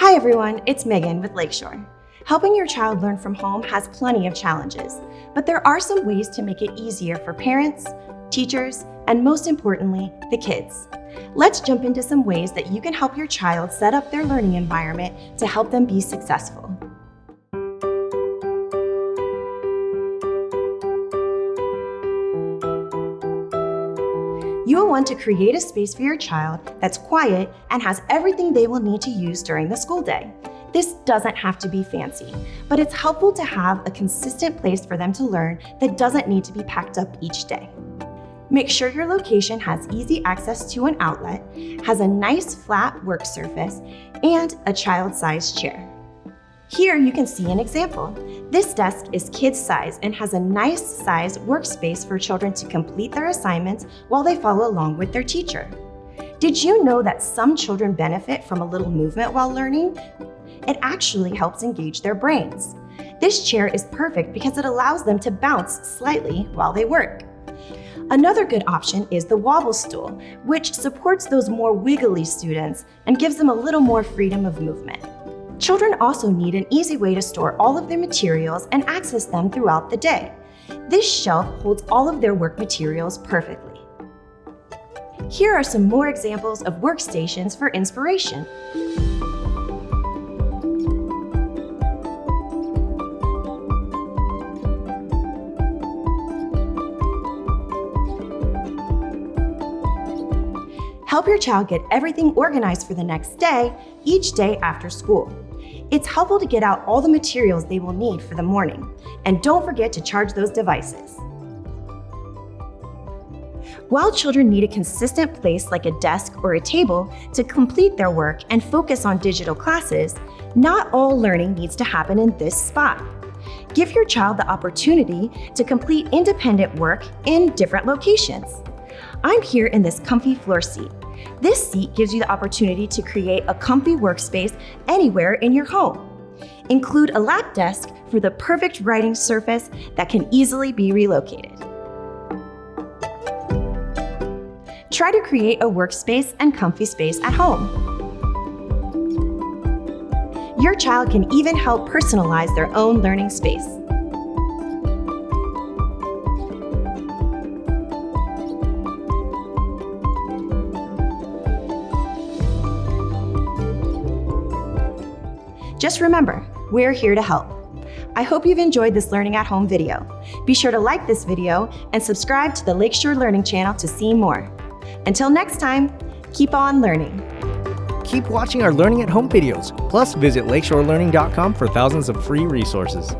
Hi everyone, it's Meghan with Lakeshore. Helping your child learn from home has plenty of challenges, but there are some ways to make it easier for parents, teachers, and most importantly, the kids. Let's jump into some ways that you can help your child set up their learning environment to help them be successful. You will want to create a space for your child that's quiet and has everything they will need to use during the school day. This doesn't have to be fancy, but it's helpful to have a consistent place for them to learn that doesn't need to be packed up each day. Make sure your location has easy access to an outlet, has a nice flat work surface, and a child-sized chair. Here you can see an example. This desk is kid size and has a nice sized workspace for children to complete their assignments while they follow along with their teacher. Did you know that some children benefit from a little movement while learning? It actually helps engage their brains. This chair is perfect because it allows them to bounce slightly while they work. Another good option is the wobble stool, which supports those more wiggly students and gives them a little more freedom of movement. Children also need an easy way to store all of their materials and access them throughout the day. This shelf holds all of their work materials perfectly. Here are some more examples of workstations for inspiration. Help your child get everything organized for the next day, each day after school. It's helpful to get out all the materials they will need for the morning, and don't forget to charge those devices. While children need a consistent place like a desk or a table to complete their work and focus on digital classes, not all learning needs to happen in this spot. Give your child the opportunity to complete independent work in different locations. I'm here in this comfy floor seat. This seat gives you the opportunity to create a comfy workspace anywhere in your home. Include a lap desk for the perfect writing surface that can easily be relocated. Try to create a workspace and comfy space at home. Your child can even help personalize their own learning space. Just remember, we're here to help. I hope you've enjoyed this Learning at Home video. Be sure to like this video and subscribe to the Lakeshore Learning channel to see more. Until next time, keep on learning. Keep watching our Learning at Home videos. Plus, visit lakeshorelearning.com for thousands of free resources.